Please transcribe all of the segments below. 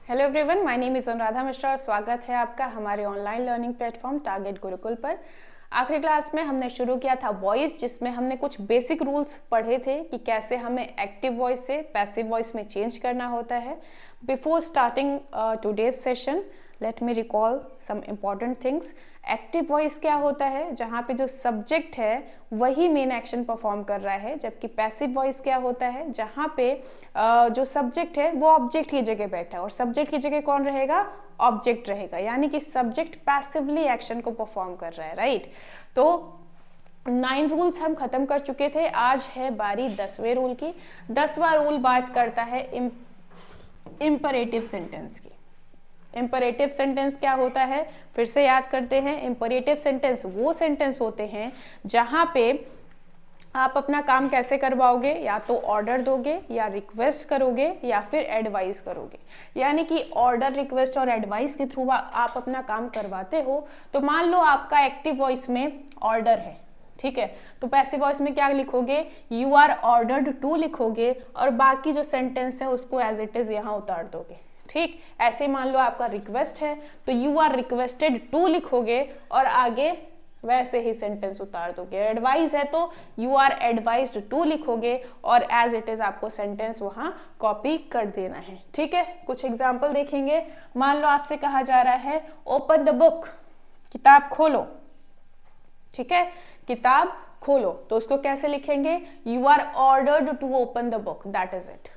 Hello everyone, my name is Anuradha Mishra और स्वागत है आपका हमारे online learning platform target Gurukul पर। आखिरी क्लास में हमने शुरू किया था वॉइस, जिसमें हमने कुछ बेसिक रूल्स पढ़े थे कि कैसे हमें एक्टिव वॉइस से पैसिव वॉइस में चेंज करना होता है। Before starting today's session, let me recall some important things. Active voice क्या होता है? जहाँ पे जो सब्जेक्ट है वही मेन एक्शन परफॉर्म कर रहा है, जबकि पैसिव वॉइस क्या होता है? जहाँ पे जो सब्जेक्ट है वो ऑब्जेक्ट की जगह बैठा है और सब्जेक्ट की जगह कौन रहेगा? ऑब्जेक्ट रहेगा, यानी कि सब्जेक्ट पैसिवली एक्शन को परफॉर्म कर रहा है, राइट? तो 9 रूल्स हम खत्म कर चुके थे। आज है बारी 10वें रूल की। 10वां रूल बात करता है इंपरेटिव सेंटेंस की। इंपरेटिव सेंटेंस क्या होता है? फिर से याद करते हैं। इंपरेटिव सेंटेंस वो सेंटेंस होते हैं जहां पे आप अपना काम कैसे करवाओगे? या तो ऑर्डर दोगे, या रिक्वेस्ट करोगे, या फिर एडवाइस करोगे। यानी कि ऑर्डर, रिक्वेस्ट और एडवाइस के थ्रू आप अपना काम करवाते हो। तो मान लो आपका एक्टिव वॉइस में ऑर्डर है, ठीक है, तो पैसिव वॉइस में क्या लिखोगे? यू आर ऑर्डर्ड टू लिखोगे और बाकी जो सेंटेंस है उसको एज इट इज यहाँ उतार दोगे, ठीक। ऐसे मान लो आपका रिक्वेस्ट है तो यू आर रिक्वेस्टेड टू लिखोगे और आगे वैसे ही सेंटेंस उतार दोगे। एडवाइस है तो यू आर एडवाइज्ड टू लिखोगे और एज इट इज आपको सेंटेंस वहां कॉपी कर देना है, ठीक है। कुछ एग्जांपल देखेंगे। मान लो आपसे कहा जा रहा है ओपन द बुक, किताब खोलो, ठीक है, किताब खोलो, तो उसको कैसे लिखेंगे? You are ordered to open the book, that is it,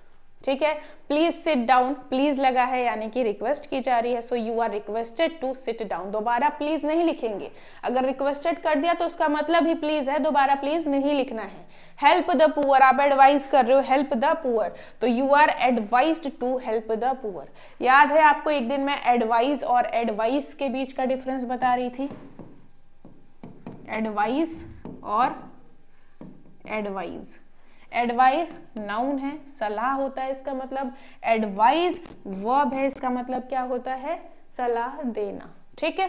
ठीक है। प्लीज सिट डाउन, प्लीज लगा है यानी कि रिक्वेस्ट की जा रही है, so you are requested to sit down. दोबारा प्लीज नहीं लिखेंगे, अगर रिक्वेस्टेड कर दिया तो उसका मतलब ही प्लीज है, दोबारा प्लीज नहीं लिखना है। हेल्प द पुअर, आप एडवाइस कर रहे हो हेल्प द पुअर, तो you are advised to help the poor. याद है आपको एक दिन मैं एडवाइस और एडवाइस के बीच का डिफरेंस बता रही थी? एडवाइस और एडवाइस। एडवाइस नाउन है, सलाह होता है इसका मतलब। एडवाइस वर्ब है, इसका मतलब क्या होता है? सलाह देना, ठीक है।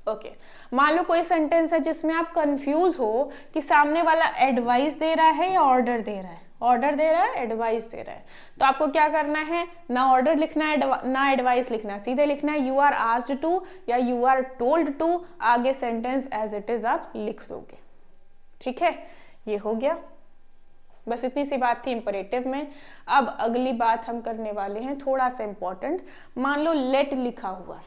ओके, मान लो कोई सेंटेंस है जिसमें आप कंफ्यूज हो कि सामने वाला एडवाइस दे रहा है या ऑर्डर दे रहा है। ऑर्डर दे रहा है, एडवाइस दे रहा है, तो आपको क्या करना है? ना ऑर्डर लिखना है ना एडवाइस लिखना है, सीधे लिखना है यू आर आस्क्ड टू या यू आर टोल्ड टू, आगे सेंटेंस एज इट इज आप लिख दोगे, ठीक है। ये हो गया, बस इतनी सी बात थी इंपरेटिव में। अब अगली बात हम करने वाले हैं थोड़ा सा इंपॉर्टेंट। मान लो लेट लिखा हुआ है,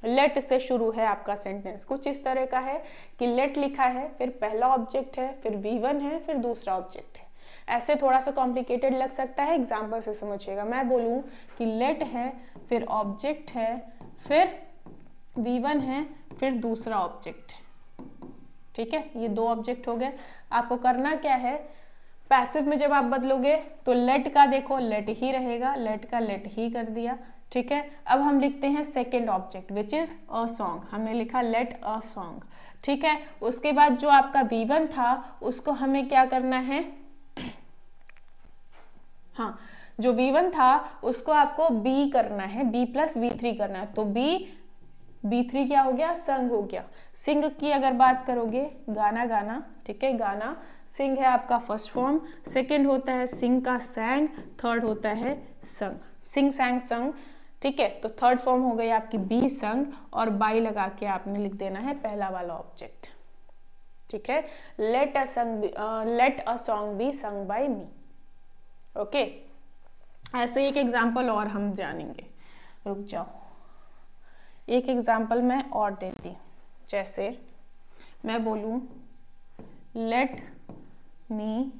लेट से शुरू है आपका सेंटेंस। कुछ इस तरह का है कि लेट लिखा है, फिर पहला ऑब्जेक्ट है, फिर V1 है, फिर दूसरा ऑब्जेक्ट है। ऐसे थोड़ा सा कॉम्प्लिकेटेड लग सकता है, एग्जाम्पल से समझिएगा। मैं बोलूँ कि लेट है, फिर ऑब्जेक्ट है, फिर V1 है, फिर दूसरा ऑब्जेक्ट है, ठीक है। ये 2 ऑब्जेक्ट हो गए। आपको करना क्या है? पैसिव में जब आप बदलोगे तो लेट का देखो लेट ही रहेगा, लेट का लेट ही कर दिया, ठीक है। अब हम लिखते हैं second object which is a song, हमने लिखा लेट अ सॉन्ग, ठीक है। उसके बाद जो आपका V1 था उसको हमें क्या करना है? हाँ, जो V1 था उसको आपको B करना है, B प्लस V3 करना है, तो B3 क्या हो गया? संग हो गया। सिंग की अगर बात करोगे, गाना गाना, ठीक है, गाना। सिंग है आपका फर्स्ट फॉर्म, सेकंड होता है सिंग का सैंग, थर्ड होता है संग, सिंग सैंग संग, ठीक है। तो थर्ड फॉर्म हो गई आपकी बी संग, और बाई लगा के आपने लिख देना है पहला वाला ऑब्जेक्ट, ठीक है। Let a song be sung by me, okay. ऐसे एक एग्जाम्पल और हम जानेंगे, रुक जाओ, एक एग्जाम्पल मैं और देती हूँ। जैसे मैं बोलूँ let me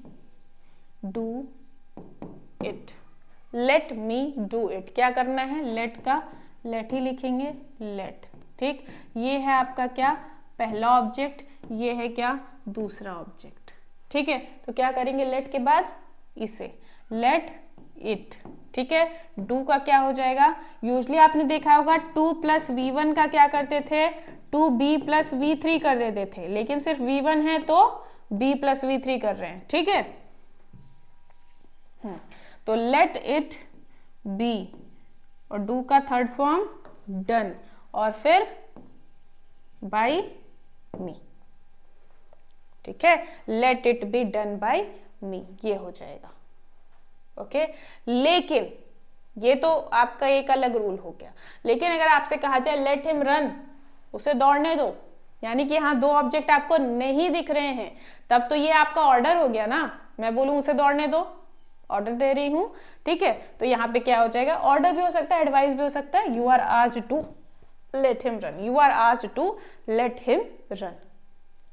do it, let me do it, क्या करना है? लेट का लेट ही लिखेंगे, लेट, ठीक। ये है आपका क्या? पहला ऑब्जेक्ट, ये है क्या? दूसरा ऑब्जेक्ट, ठीक है। तो क्या करेंगे लेट के बाद? इसे लेट इट, ठीक है। डू का क्या हो जाएगा? यूजली आपने देखा होगा 2 प्लस V1 का क्या करते थे? 2B प्लस V3 कर देते थे, लेकिन सिर्फ V1 है तो B प्लस V3 कर रहे हैं, ठीक है। तो लेट इट बी, और डू का थर्ड फॉर्म डन, और फिर बाय मी, ठीक है। Let it be done by me, ये हो जाएगा, ओके। लेकिन ये तो आपका एक अलग रूल हो गया। लेकिन अगर आपसे कहा जाए लेट हिम रन, उसे दौड़ने दो, यानी कि हाँ 2 ऑब्जेक्ट आपको नहीं दिख रहे हैं, तब तो ये आपका ऑर्डर हो गया ना। मैं बोलूं उसे दौड़ने दो, ऑर्डर दे रही हूं, ठीक है। तो यहाँ पे क्या हो जाएगा, ऑर्डर भी हो सकता है, एडवाइस भी हो सकता है। You are asked to let him run, you are asked to let him run,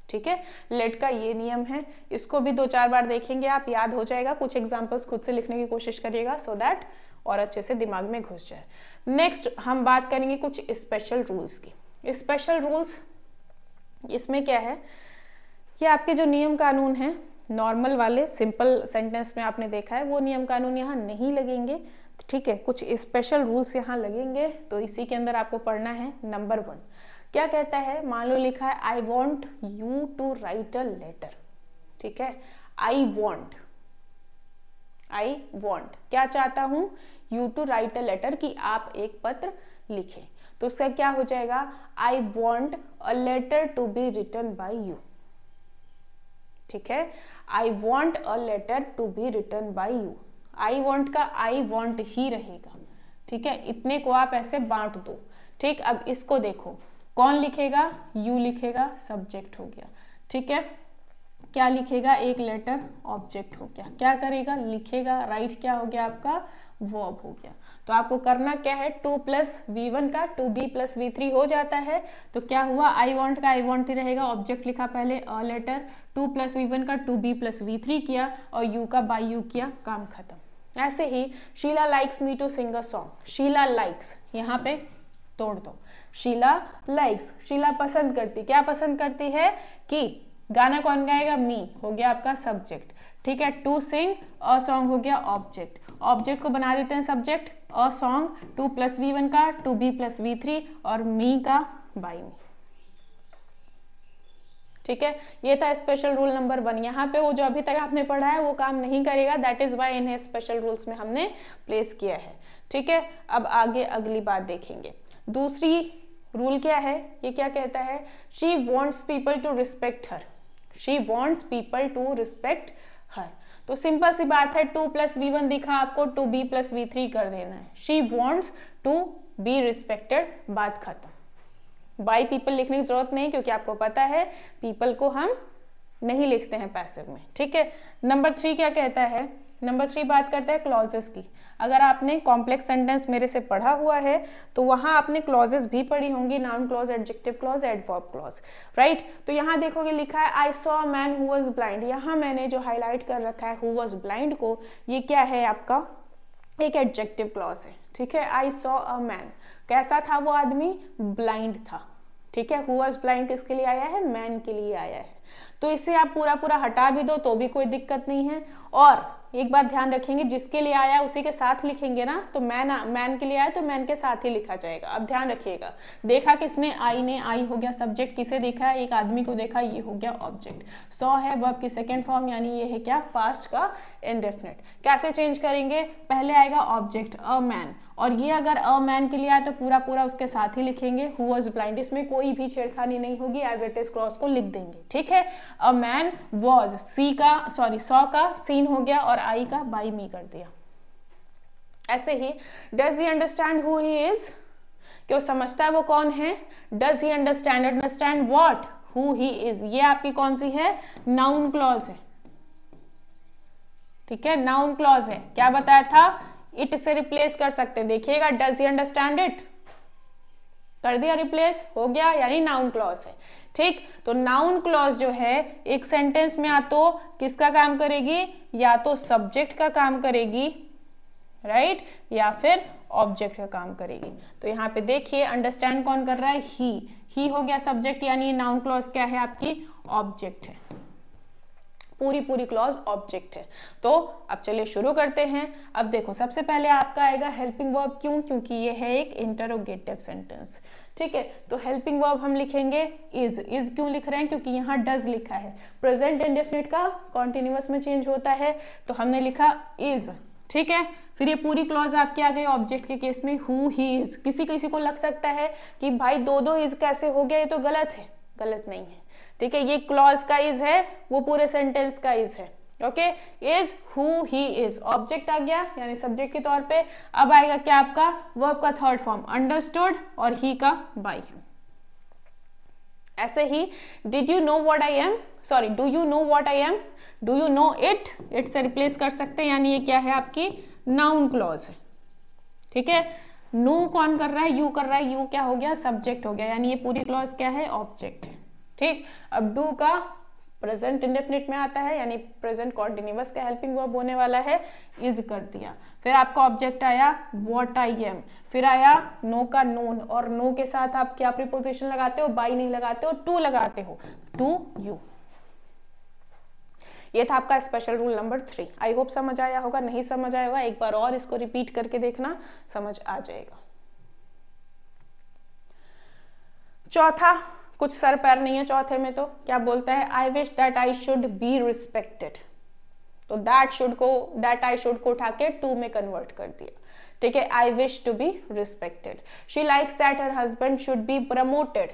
ठीक है। लेट का ये नियम है, इसको भी 2-4 बार देखेंगे आप, याद हो जाएगा। कुछ एग्जांपल्स खुद से लिखने की कोशिश करिएगा सो दैट और अच्छे से दिमाग में घुस जाए। नेक्स्ट हम बात करेंगे कुछ स्पेशल रूल्स की। स्पेशल रूल्स इसमें क्या है कि आपके जो नियम कानून हैं नॉर्मल वाले सिंपल सेंटेंस में आपने देखा है, वो नियम कानून यहाँ नहीं लगेंगे, ठीक है। कुछ स्पेशल रूल्स यहाँ लगेंगे, तो इसी के अंदर आपको पढ़ना है। नंबर 1 क्या कहता है, मान लो लिखा है I want you to write a letter, ठीक है। आई वॉन्ट क्या चाहता हूं, you to write a letter, कि आप एक पत्र लिखें। तो उसका क्या हो जाएगा, I want a letter to be written by you, ठीक है। I want a letter to be written by you, I want का आई वॉन्ट ही रहेगा, ठीक है। इतने को आप ऐसे बांट दो, ठीक। अब इसको देखो, कौन लिखेगा, यू लिखेगा, सब्जेक्ट हो गया, ठीक है। क्या लिखेगा, एक लेटर, ऑब्जेक्ट हो गया। क्या करेगा, लिखेगा, राइट क्या हो गया आपका, वर्ब हो गया। तो आपको करना क्या है, 2 + V1 का 2B + V3 हो जाता है। तो क्या हुआ, आई वॉन्ट का आई वॉन्ट ही रहेगा, ऑब्जेक्ट लिखा पहले, अ लेटर, 2 + V1 का 2B + V3 किया, और यू का बाय यू किया, काम खत्म। ऐसे ही Sheela likes me to sing a song, Sheela likes यहाँ पे तोड़ दो, शीला लाइक्स, शीला पसंद करती, क्या पसंद करती है, कि गाना कौन गाएगा, मी हो गया आपका सब्जेक्ट, ठीक है। टू सिंग अ सॉन्ग हो गया ऑब्जेक्ट, ऑब्जेक्ट को बना देते हैं सब्जेक्ट, अ सॉन्ग, 2 + V1 का 2B + V3 और मी का बाय मी, ठीक है। ये था स्पेशल रूल नंबर 1। यहाँ पे वो जो अभी तक आपने पढ़ा है वो काम नहीं करेगा, दैट इज वाई इन्हें स्पेशल रूल्स में हमने प्लेस किया है, ठीक है। अब आगे अगली बात देखेंगे। दूसरी रूल क्या है, ये क्या कहता है, she wants people to respect her, she wants people to respect her. तो सिंपल सी बात है, 2 + V1 दिखा आपको, 2B + V3 कर देना है। She wants to be respected, बात खत्म। बाय पीपल लिखने की जरूरत नहीं, क्योंकि आपको पता है पीपल को हम नहीं लिखते हैं पैसिव में, ठीक है। नंबर 3 क्या कहता है, नंबर 3 बात करता है क्लॉजेस की। अगर आपने कॉम्प्लेक्स सेंटेंस मेरे से पढ़ा हुआ है तो वहां आपने क्लॉजेस भी पढ़ी होंगी, noun clause, adjective clause, adverb clause, right. तो यहाँ देखोगे लिखा है I saw a man who was blind, यहाँ मैंने जो हाईलाइट कर रखा है हु वाज ब्लाइंड को, ये क्या है आपका, एक एडजेक्टिव क्लॉज है, ठीक है। आई सॉ अ मैन, कैसा था वो आदमी, ब्लाइंड था, ठीक है। हु वाज ब्लाइंड किसके लिए आया है, मैन के लिए आया है। तो इसे आप पूरा पूरा हटा भी दो तो भी कोई दिक्कत नहीं है। और एक बात ध्यान रखेंगे, जिसके लिए आया उसी के साथ लिखेंगे ना, तो मैन के लिए आया तो मैन के साथ ही लिखा जाएगा। अब ध्यान रखिएगा, देखा किसने, आई ने, आई हो गया सब्जेक्ट, किसे देखा है, एक आदमी को देखा, ये हो गया ऑब्जेक्ट। सॉ है वर्ब की सेकेंड फॉर्म, यानी ये है क्या, पास्ट का इंडेफिनिट। कैसे चेंज करेंगे, पहले आएगा ऑब्जेक्ट अ मैन, और ये अगर अ मैन के लिए आया तो पूरा पूरा उसके साथ ही लिखेंगे हु वाज ब्लाइंड, इसमें कोई भी छेड़खानी नहीं होगी, एज इट इज क्लॉज को लिख देंगे, ठीक है। अ मैन वाज, सॉ का सीन हो गया और आई का बाय मी कर दिया। ऐसे he does he understand who he is, क्यों समझता है वो कौन है, does he understand what, who he is, ये आपकी कौन सी है, नाउन क्लॉज है, ठीक है, नाउन क्लॉज है। क्या बताया था, इट से रिप्लेस कर सकते हैं, देखिएगा डज ही अंडरस्टैंड इट कर दिया, रिप्लेस हो गया, यानी नाउन क्लॉज है, ठीक। तो नाउन क्लॉज जो है एक सेंटेंस में या तो किसका काम करेगी, या तो सब्जेक्ट का काम करेगी, राइट, या फिर ऑब्जेक्ट का काम करेगी। तो यहाँ पे देखिए अंडरस्टैंड कौन कर रहा है, ही हो गया सब्जेक्ट, यानी नाउन क्लॉज क्या है आपकी, ऑब्जेक्ट है, पूरी क्लॉज ऑब्जेक्ट है। तो अब चलिए शुरू करते हैं। अब देखो सबसे पहले आपका आएगा हेल्पिंग वर्ब, क्यों, क्योंकि ये है एक इंटरोगेटिव सेंटेंस, ठीक है। तो हेल्पिंग वर्ब हम लिखेंगे इज क्यों लिख रहे हैं, क्योंकि यहाँ डज लिखा है, प्रेजेंट इंडेफिनिट का कॉन्टिन्यूअस में चेंज होता है, तो हमने लिखा इज, ठीक है। फिर ये पूरी क्लॉज आपकी आ गई ऑब्जेक्ट के केस में, हु ही इज। किसी किसी को लग सकता है कि भाई दो इज कैसे हो गया, ये तो गलत है, गलत नहीं है, ठीक है। ये क्लॉज का इज है, वो पूरे सेंटेंस का इज है, okay, is, who, he is, object आ गया यानी सब्जेक्ट के तौर पे। अब आएगा क्या आपका वर्ब का थर्ड फॉर्म अंडरस्टूड और ही का बाय हिम। ऐसे he did you know what I am, sorry do you know what I am, do you know it, it से रिप्लेस कर सकते हैं यानी ये क्या है आपकी नाउन क्लॉज है। ठीक है, नो कौन कर रहा है, यू कर रहा है, यू क्या हो गया सब्जेक्ट हो गया यानी ये पूरी क्लॉज क्या है ऑब्जेक्ट है। ठीक, अब डू का प्रेजेंट इंडेफिनिट में आता है यानी प्रेजेंट कॉन्टिन्यूअस का हेल्पिंग वर्ब होने वाला है, इज कर दिया। फिर आपका ऑब्जेक्ट आया व्हाट आई एम, फिर आया नो का नोन और नो के साथ आप क्या प्रीपोजिशन लगाते हो, बाई नहीं लगाते हो, टू लगाते हो, टू यू। ये था आपका special rule number 3। I hope समझ आया होगा, नहीं समझ आया होगा एक बार और इसको रिपीट करके देखना, समझ आ जाएगा। चौथा कुछ सर पैर नहीं है चौथे में, तो क्या बोलता है I wish that I should be respected, तो दैट आई शुड को उठा के टू में कन्वर्ट कर दिया। ठीक है, I wish to be respected. She likes that her husband should be promoted.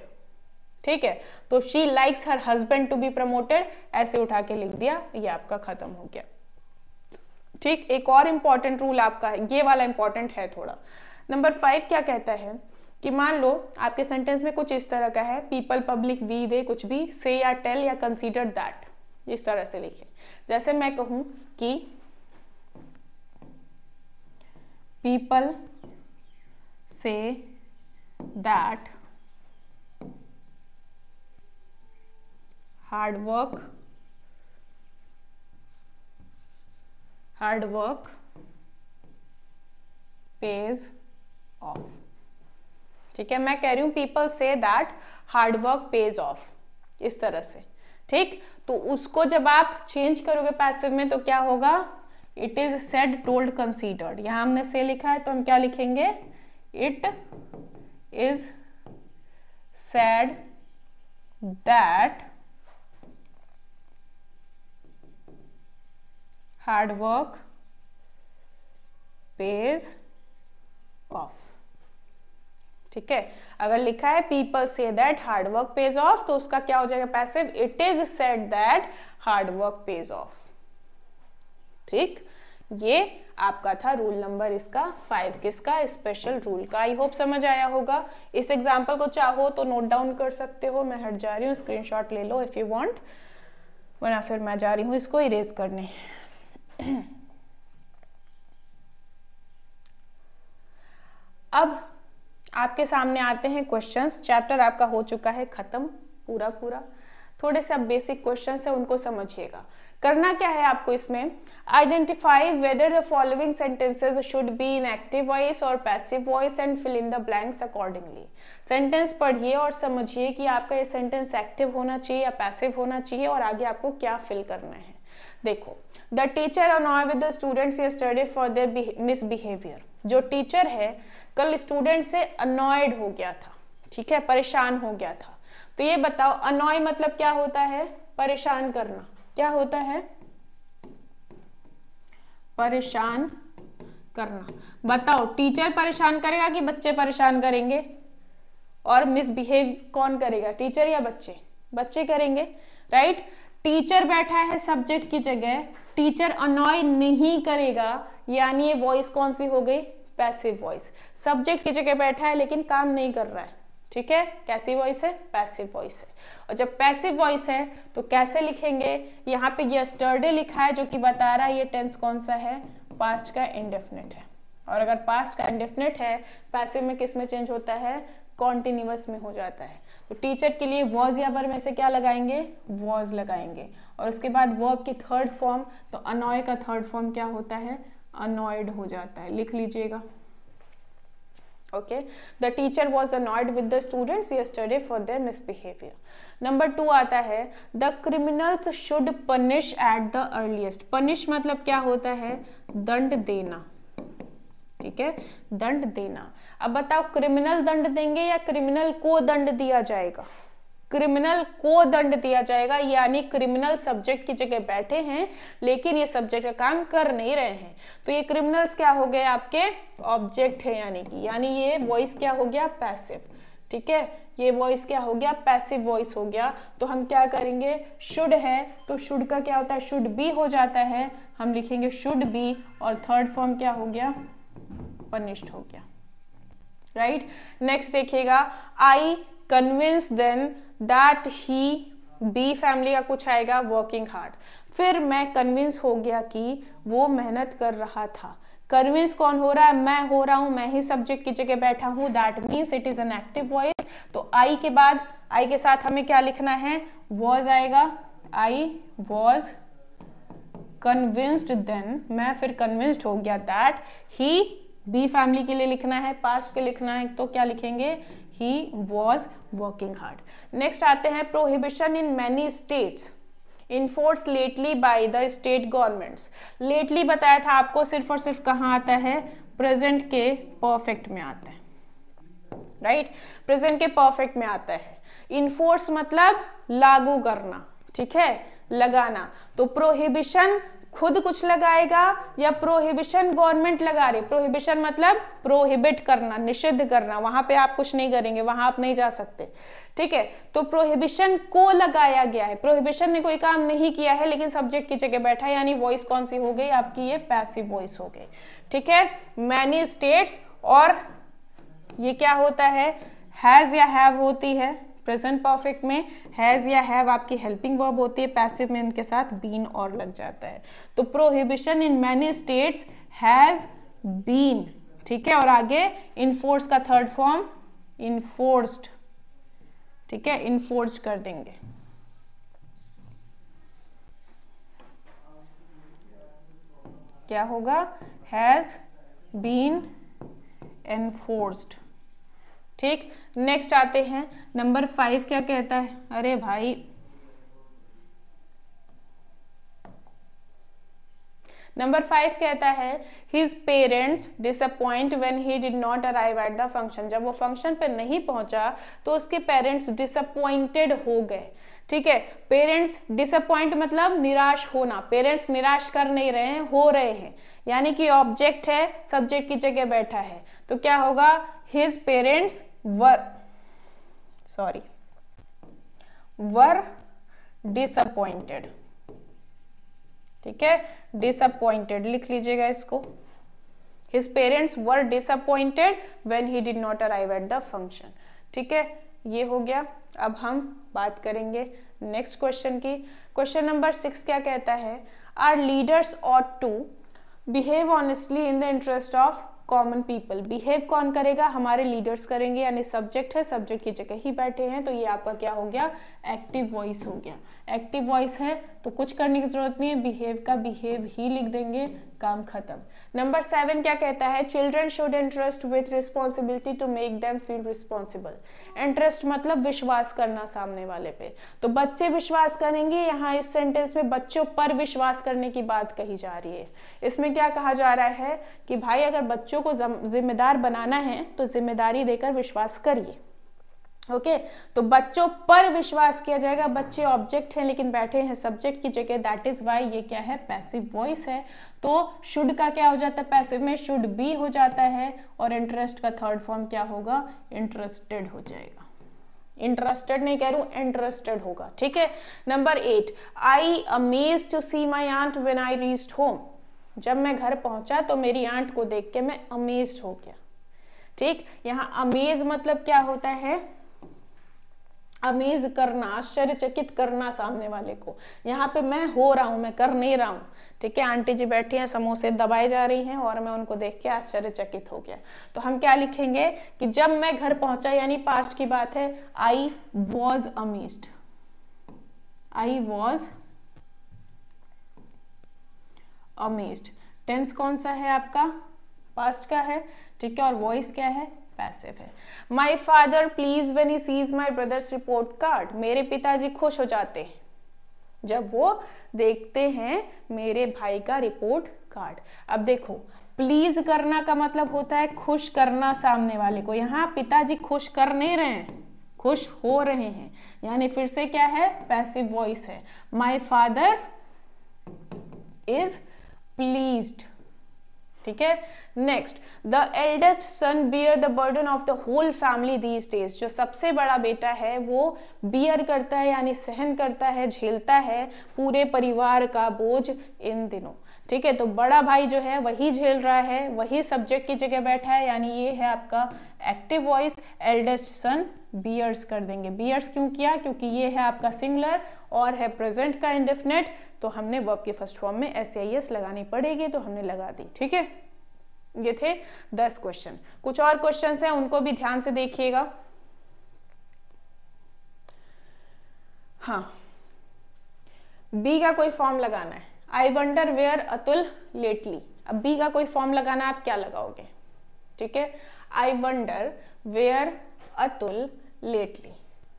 ठीक है, तो she likes her husband to be promoted, ऐसे उठा के लिख दिया, ये आपका खत्म हो गया। ठीक, एक और इंपॉर्टेंट रूल आपका है, ये वाला इंपॉर्टेंट है थोड़ा। नंबर 5 क्या कहता है कि मान लो आपके सेंटेंस में कुछ इस तरह का है, पीपल, पब्लिक, वी, दे, कुछ भी, से या टेल या कंसीडर दैट, इस तरह से लिखे। जैसे मैं कहूं कि people say that hard work page of. ठीक है, मैं कह रही हूं people say that hard work page of, इस तरह से। ठीक, तो उसको जब आप चेंज करोगे पैसिव में तो क्या होगा, it is said, told, considered. यहां हमने से लिखा है तो हम क्या लिखेंगे, it is said that hard work page of. ठीक है, अगर लिखा है people say that hard work page of तो उसका क्या हो जाएगा passive, it is said that hard work page of. ठीक, ये आपका था रूल नंबर इसका 5, किसका, स्पेशल रूल का। आई होप समझ आया होगा। इस एग्जाम्पल को चाहो तो नोट डाउन कर सकते हो, मैं हट जा रही हूँ, स्क्रीनशॉट ले लो इफ यू वांट, वरना फिर मैं जा रही हूँ इसको इरेज करने। अब आपके सामने आते हैं क्वेश्चंस। चैप्टर आपका हो चुका है खत्म पूरा। थोड़े से अब बेसिक क्वेश्चंस है, उनको समझिएगा। करना क्या है आपको इसमें, identify whether the following sentences should be in active voice और passive voice and fill in the blanks accordingly. Sentence पढ़िए और समझिए कि आपका ये सेंटेंस एक्टिव होना चाहिए या पैसिव होना चाहिए और आगे आपको क्या फिल करना है। देखो, the teacher अनॉय with the students yesterday for their misbehaviour. जो टीचर है कल स्टूडेंट से अनॉयड हो गया था, ठीक है, परेशान हो गया था। तो ये बताओ अनॉय मतलब क्या होता है, परेशान करना। क्या होता है, परेशान करना। बताओ टीचर परेशान करेगा कि बच्चे परेशान करेंगे, और मिसबिहेव कौन करेगा, टीचर या बच्चे, बच्चे करेंगे, राइट। टीचर बैठा है सब्जेक्ट की जगह, टीचर अनॉय नहीं करेगा, यानी ये वॉइस कौन सी हो गई, पैसिव वॉइस। सब्जेक्ट की जगह बैठा है लेकिन काम नहीं कर रहा है, ठीक है, कैसी वॉइस है, पैसिव वॉइस है। और जब पैसिव वॉइस है तो कैसे लिखेंगे, यहाँ पे यस्टरडे लिखा है जो कि बता रहा है ये टेंस कौन सा है, पास्ट का इंडेफिनिट है। और अगर पास्ट का इंडेफिनिट है, पैसिव में किस में चेंज होता है, कॉन्टिन्यूअस में हो जाता है। तो टीचर के लिए वॉज या वर में से क्या लगाएंगे, वॉज लगाएंगे। और उसके बाद वर्ब की थर्ड फॉर्म, तो अनॉय का थर्ड फॉर्म क्या होता है, अनॉयड हो जाता है, लिख लीजिएगा। Okay, the teacher was annoyed with the students yesterday for their misbehavior. Number 2 आता है, the criminals should punish at the earliest. Punish मतलब क्या होता है, दंड देना, ठीक है, दंड देना। अब बताओ क्रिमिनल दंड देंगे या क्रिमिनल को दंड दिया जाएगा, क्रिमिनल को दंड दिया जाएगा, यानी क्रिमिनल सब्जेक्ट की जगह बैठे हैं लेकिन ये सब्जेक्ट का काम कर नहीं रहे हैं। तो ये क्रिमिनल्स क्या हो गए, आपके ऑब्जेक्ट है, यानी ये वॉइस क्या हो गया, पैसिव, ठीक है, ये वॉइस क्या हो गया, पैसिव वॉइस हो गया। तो हम क्या करेंगे, शुड है तो शुड का क्या होता है, शुड बी हो जाता है, हम लिखेंगे शुड बी, और थर्ड फॉर्म क्या हो गया, पनिश्ड हो गया, राइट। नेक्स्ट देखिएगा, I convince then that he, be family का कुछ आएगा, वर्किंग हार्ड। फिर मैं कन्विंस हो गया कि वो मेहनत कर रहा था। कन्विंस कौन हो रहा है, मैं हो रहा हूं, मैं ही सब्जेक्ट की जगह बैठा हूं, that means it is an active voice. तो आई के बाद, आई के साथ हमें क्या लिखना है, वॉज आएगा, आई वॉज कन्विंस्ड देन, मैं फिर कन्विंस्ड हो गया दैट ही, बी फैमिली के लिए लिखना है, पास्ट के लिखना है, तो क्या लिखेंगे, he was working hard. Next आते हैं, prohibition in many states enforce lately by the state governments. Lately बताया था आपको, सिर्फ और सिर्फ कहाँ आता है, प्रेजेंट के परफेक्ट में आता है, राइट, प्रेजेंट के परफेक्ट में आता है। इन्फोर्स मतलब लागू करना, ठीक है, लगाना। तो प्रोहिबिशन खुद कुछ लगाएगा या प्रोहिबिशन गवर्नमेंट लगा रही, प्रोहिबिशन मतलब प्रोहिबिट करना, निषिद्ध करना, वहां पे आप कुछ नहीं करेंगे, वहां आप नहीं जा सकते, ठीक है। तो प्रोहिबिशन को लगाया गया है, प्रोहिबिशन ने कोई काम नहीं किया है लेकिन सब्जेक्ट की जगह बैठा है, यानी वॉइस कौन सी हो गई आपकी, ये पैसिव वॉइस हो गई, ठीक है। मैनी स्टेट्स, और ये क्या होता है, हैज या हैव होती है, प्रेजेंट परफेक्ट में हैज या हैव आपकी हेल्पिंग वर्ब होती है, पैसिव में इनके साथ बीन और लग जाता है। तो prohibition in many states has been, ठीक है, और आगे इनफोर्स का थर्ड फॉर्म इनफोर्स्ड, ठीक है, इनफोर्स कर देंगे। क्या होगा, हैज बीन एनफोर्स्ड, ठीक। नेक्स्ट आते हैं, नंबर 5 क्या कहता है, अरे भाई नंबर 5 कहता है, his parents disappoint when he did not arrive at the function. जब वो फंक्शन पे नहीं पहुंचा तो उसके पेरेंट्स डिसअपॉइंटेड हो गए, ठीक है। पेरेंट्स डिसअपॉइंट मतलब निराश होना, पेरेंट्स निराश कर नहीं रहे हैं, हो रहे हैं, यानी कि ऑब्जेक्ट है, सब्जेक्ट की जगह बैठा है, तो क्या होगा, हिज पेरेंट्स वर डिसअपॉइंटेड, ठीक है, डिसअपॉइंटेड लिख लीजिएगा इसको। His parents were disappointed when he did not arrive at the function, ठीक है, ये हो गया। अब हम बात करेंगे नेक्स्ट क्वेश्चन की। क्वेश्चन नंबर 6 क्या कहता है, are leaders ought to behave honestly in the interest of common people. Behave कौन करेगा, हमारे लीडर्स करेंगे, यानी सब्जेक्ट है, सब्जेक्ट की जगह ही बैठे हैं, तो ये आपका क्या हो गया, एक्टिव वॉइस हो गया। एक्टिव वॉइस है तो कुछ करने की जरूरत नहीं है, बिहेव का बिहेव ही लिख देंगे, काम खत्म। नंबर 7 क्या कहता है, children should interest with responsibility to make them feel responsible. Interest मतलब विश्वास करना सामने वाले पे, तो बच्चे विश्वास करेंगे, यहाँ इस सेंटेंस में बच्चों पर विश्वास करने की बात कही जा रही है। इसमें क्या कहा जा रहा है कि भाई अगर बच्चों को जिम्मेदार बनाना है तो जिम्मेदारी देकर विश्वास करिए, ओके। तो बच्चों पर विश्वास किया जाएगा, बच्चे ऑब्जेक्ट हैं लेकिन बैठे हैं सब्जेक्ट की जगह, दैट इज वाई ये क्या है, पैसिव वॉइस है। तो शुड का क्या हो जाता है, पैसिव में शुड बी हो जाता है, और इंटरेस्ट का थर्ड फॉर्म क्या होगा, इंटरेस्टेड हो जाएगा। इंटरेस्टेड नहीं कह रही हूं, इंटरेस्टेड होगा, ठीक है। Number 8, I amazed to see my aunt when I reached home. जब मैं घर पहुंचा तो मेरी आंट को देख के मैं अमेज्ड हो गया, ठीक। यहाँ अमेज मतलब क्या होता है, अमेज करना, आश्चर्यचकित करना सामने वाले को। यहाँ पे मैं हो रहा हूं, मैं कर नहीं रहा हूं, ठीक है। आंटी जी बैठी हैं, समोसे दबाए जा रही हैं और मैं उनको देख के आश्चर्यचकित हो गया। तो हम क्या लिखेंगे कि जब मैं घर पहुंचा, यानी पास्ट की बात है, I was amazed, I was amazed. Tense कौन सा है आपका, पास्ट का है, ठीक है, और वॉइस क्या है, पैसिव है। My father please when he sees my brothers report card. मेरे पिताजी खुश हो जाते हैं जब वो देखते हैं मेरे भाई का रिपोर्ट कार्ड। अब देखो, प्लीज करना का मतलब होता है खुश करना सामने वाले को, यहाँ पिताजी खुश कर नहीं रहे हैं, खुश हो रहे हैं, यानी फिर से क्या है, पैसिव वॉइस है। माई फादर इज प्लीज्ड, ठीक है। Next, the eldest son bear the burden of the whole family these days, जो सबसे बड़ा बेटा है वो बियर करता है यानी सहन करता है, झेलता है पूरे परिवार का बोझ इन दिनों। ठीक है, तो बड़ा भाई जो है वही झेल रहा है, वही सब्जेक्ट की जगह बैठा है, यानी ये है आपका active voice. Eldest son bears कर देंगे। बियर्स क्यों किया? क्योंकि ये है आपका सिंगुलर और है प्रेजेंट का इंडेफिनेट, तो हमने वर्ब की फर्स्ट फॉर्म में एस लगानी पड़ेगी, तो हमने लगा दी। ठीक है, ये थे 10 क्वेश्चन। कुछ और क्वेश्चंस हैं, उनको भी ध्यान से देखिएगा। हाँ, बी का कोई फॉर्म लगाना है। I wonder where Atul lately. अब बी का कोई फॉर्म लगाना है, आप क्या लगाओगे? ठीक है, I wonder where Atul lately.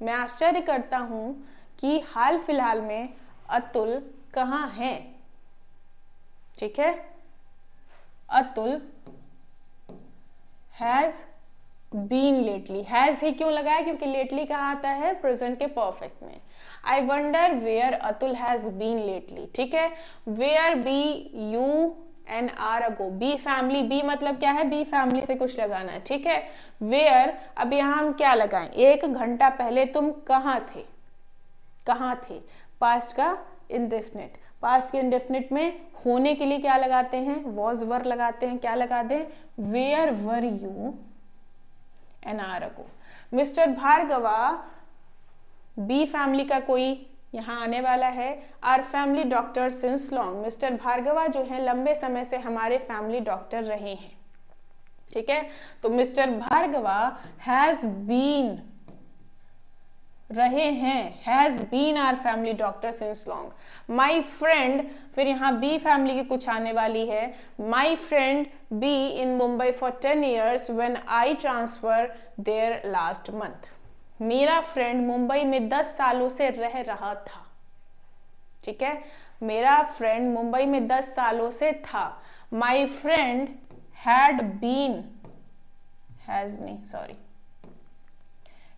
मैं आश्चर्य करता हूं कि हाल फिलहाल में अतुल कहाँ हैं। ठीक है, Atul has been lately. Has ही क्यों लगाया? क्योंकि लेटली कहाँ आता है? प्रेजेंट के परफेक्ट में। I wonder where Atul has been lately. ठीक है, where be you an hour ago. Be family, be मतलब क्या है? बी फैमिली से कुछ लगाना है। ठीक है, वेयर, अब यहां हम क्या लगाएं? 1 घंटा पहले तुम कहाँ थे? कहाँ थे? पास्ट का इंडेफिनिट। पास्ट के इंडेफिनिट में होने के लिए क्या लगाते हैं? वॉज वर लगाते हैं। क्या लगा दें? Where were you an hour ago. Mister Bhargava, be family का कोई यहाँ आने वाला है। Our family doctor since long. Mister Bhargava जो है लंबे समय से हमारे फैमिली डॉक्टर रहे हैं। ठीक है, तो मिस्टर भार्गवा हैज बीन, रहे हैं, has been our family doctor since long. My friend, फिर यहाँ बी फैमिली की कुछ आने वाली है। My friend be in Mumbai for 10 years when I transfer there last month. मेरा फ्रेंड मुंबई में 10 सालों से रह रहा था। ठीक है, मेरा फ्रेंड मुंबई में 10 सालों से था। My friend had been, has नहीं, sorry,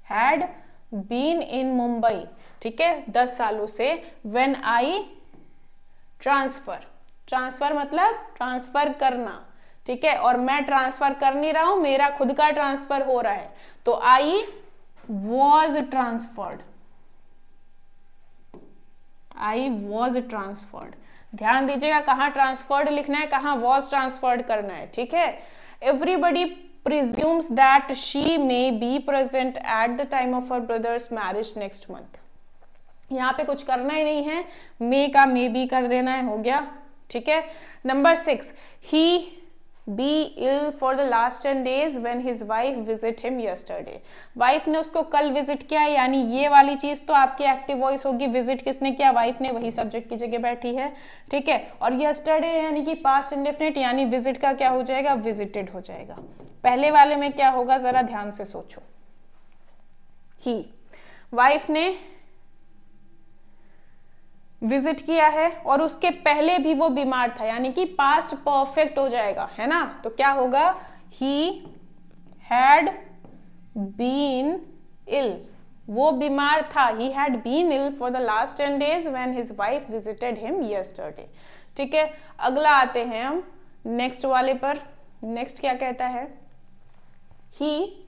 had been in Mumbai. ठीक है, 10 सालों से। व्हेन आई ट्रांसफर, ट्रांसफर मतलब ट्रांसफर करना। ठीक है, और मैं ट्रांसफर कर नहीं रहा हूं, मेरा खुद का ट्रांसफर हो रहा है, तो आई was transferred। I was transferred। ध्यान दीजिएगा, कहाँ ट्रांसफर्ड लिखना है, कहाँ was ट्रांसफर्ड करना है। ठीक है, everybody presumes that she may be present at the time of her brother's marriage next month। यहाँ पे कुछ करना ही नहीं है, may का may be कर देना है, हो गया। ठीक है, number 6, he be ill for the last 10 days when his wife visit him yesterday। Wife ने उसको कल विजिट किया, यानी ये वाली चीज तो आपकी एक्टिव वॉइस होगी। विजिट किसने किया? वाइफ ने, वही सब्जेक्ट की जगह बैठी है। ठीक है, और yesterday यानी कि पास्ट इंडेफिनिट, यानी विजिट का क्या हो जाएगा? विजिटेड हो जाएगा। पहले वाले में क्या होगा, जरा ध्यान से सोचो। ही, वाइफ ने विजिट किया है और उसके पहले भी वो बीमार था, यानी कि पास्ट परफेक्ट हो जाएगा, है ना? तो क्या होगा? ही हैड बीन इल, वो बीमार था। He had been ill for the last 10 days when his wife visited him yesterday. ठीक है, अगला आते हैं हम नेक्स्ट वाले पर। नेक्स्ट क्या कहता है? ही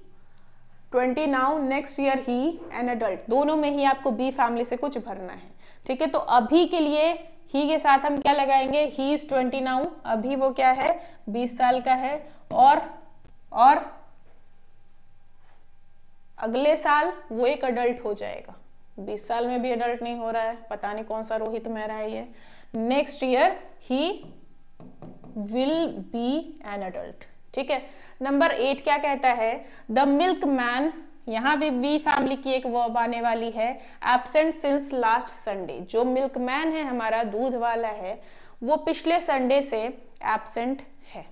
20 now, next year he an adult. दोनों में ही आपको बी फैमिली से कुछ भरना है। ठीक है, तो अभी के लिए ही के साथ हम क्या लगाएंगे? He is 20 now. अभी वो क्या है? 20 साल का है। और अगले साल वो एक अडल्ट हो जाएगा। 20 साल में भी अडल्ट नहीं हो रहा है, पता नहीं कौन सा रोहित मेहरा है ये। Next year he will be an adult. ठीक है, नंबर 8 क्या कहता है? द मिल्क मैन, यहां भी बी फैमिली की एक वर्ब आने वाली है। Absent since last Sunday. जो मिल्कमैन है हमारा, दूध वाला है, वो पिछले संडे से एब्सेंट है।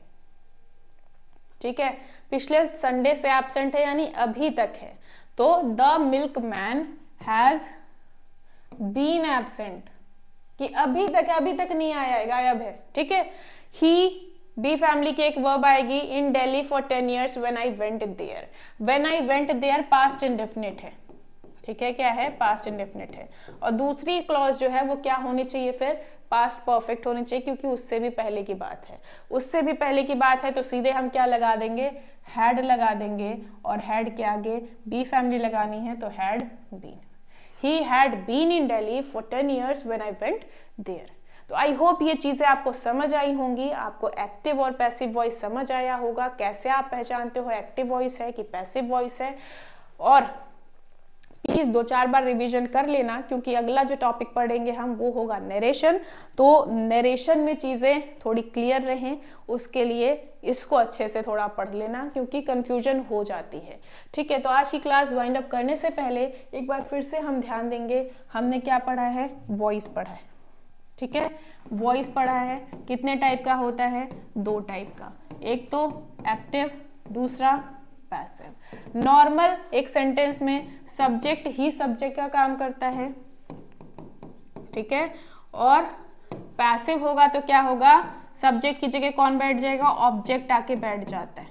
ठीक है, पिछले संडे से एब्सेंट है, यानी अभी तक है। तो the milkman has been absent, कि अभी तक है, अभी तक नहीं आया है, गायब है। ठीक है, ही, बी फैमिली की एक वर्ब आएगी। In Delhi for 10 years when I went there. When I went there past indefinite है। ठीक है, क्या है, पास्ट इंडेफिनिट है। और दूसरी क्लॉज जो है वो क्या होनी चाहिए, फिर पास्ट परफेक्ट होनी चाहिए, क्योंकि उससे भी पहले की बात है। उससे भी पहले की बात है तो सीधे हम क्या लगा देंगे, हैड लगा देंगे, और हैड के आगे बी फैमिली लगानी है तो had been. He had been in Delhi for 10 years when I went there. तो आई होप ये चीजें आपको समझ आई होंगी, आपको एक्टिव और पैसिव वॉइस समझ आया होगा, कैसे आप पहचानते हो एक्टिव वॉइस है कि पैसिव वॉइस है। और प्लीज 2-4 बार रिवीजन कर लेना, क्योंकि अगला जो टॉपिक पढ़ेंगे हम वो होगा नरेशन। तो नरेशन में चीजें थोड़ी क्लियर रहें, उसके लिए इसको अच्छे से थोड़ा पढ़ लेना, क्योंकि कंफ्यूजन हो जाती है। ठीक है, तो आज की क्लास वाइंड अप करने से पहले एक बार फिर से हम ध्यान देंगे, हमने क्या पढ़ा है, वॉइस पढ़ा है। ठीक है, वॉइस पढ़ा है, कितने टाइप का होता है, 2 टाइप का, एक तो एक्टिव, दूसरा पैसिव। नॉर्मल एक सेंटेंस में सब्जेक्ट ही सब्जेक्ट का काम करता है, ठीक है, और पैसिव होगा तो क्या होगा, सब्जेक्ट की जगह कौन बैठ जाएगा, ऑब्जेक्ट आके बैठ जाता है।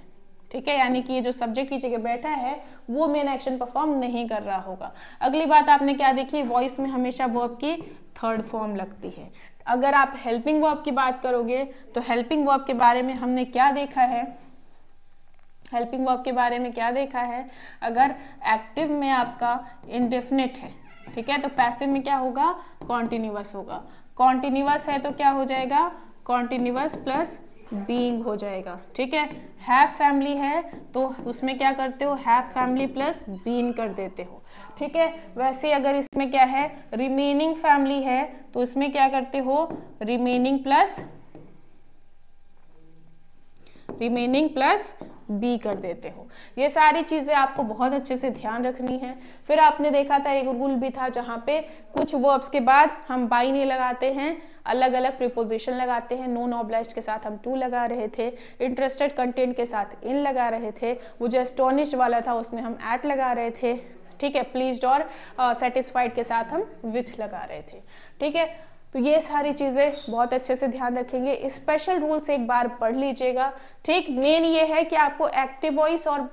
ठीक है, यानी कि ये जो सब्जेक्ट की जगह बैठा है वो मेन एक्शन परफॉर्म नहीं कर रहा होगा। अगली बात आपने क्या देखी, वॉइस में हमेशा वर्ब की 3rd फॉर्म लगती है। अगर आप हेल्पिंग वर्ब की बात करोगे तो हेल्पिंग वर्ब के बारे में हमने क्या देखा है, हेल्पिंग वर्ब के बारे में क्या देखा है, अगर एक्टिव में आपका इंडेफिनिट है, ठीक है, तो पैसिव में क्या होगा, कॉन्टिन्यूअस होगा। कॉन्टिन्यूअस है तो क्या हो जाएगा, कॉन्टिन्यूअस प्लस बीइंग हो जाएगा। ठीक है, हैव फैमिली है तो उसमें क्या करते हो, हैव फैमिली प्लस बीन कर देते हो। ठीक है, वैसे अगर इसमें क्या है, रिमेनिंग फैमिली है तो इसमें क्या करते हो, रिमेनिंग प्लस बी कर देते हो। ये सारी चीजें आपको बहुत अच्छे से ध्यान रखनी है। फिर आपने देखा था एक रूल भी था जहां पे कुछ वर्ब्स के बाद हम बाई नहीं लगाते हैं, अलग अलग प्रीपोजिशन लगाते हैं। नॉन ऑब्लाइज्ड के साथ हम टू लगा रहे थे, इंटरेस्टेड कंटेंट के साथ इन लगा रहे थे, वो जो एस्टोनिश्ड वाला था उसमें हम एट लगा रहे थे। ठीक है, प्लीज्ड और सेटिस्फाइड के साथ हम विथ लगा रहे थे। ठीक है, तो ये सारी चीज़ें बहुत अच्छे से ध्यान रखेंगे। स्पेशल रूल से एक बार पढ़ लीजिएगा। ठीक, मेन ये है कि आपको एक्टिव वॉइस और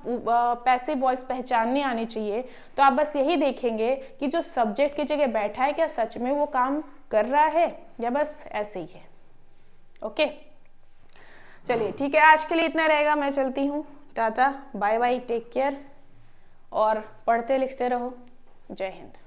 पैसिव वॉइस पहचानने आनी चाहिए। तो आप बस यही देखेंगे कि जो सब्जेक्ट की जगह बैठा है क्या सच में वो काम कर रहा है या बस ऐसे ही है। ओके, चलिए ठीक है, आज के लिए इतना रहेगा। मैं चलती हूँ, टाटा बाय बाय, टेक केयर, और पढ़ते लिखते रहो। जय हिंद।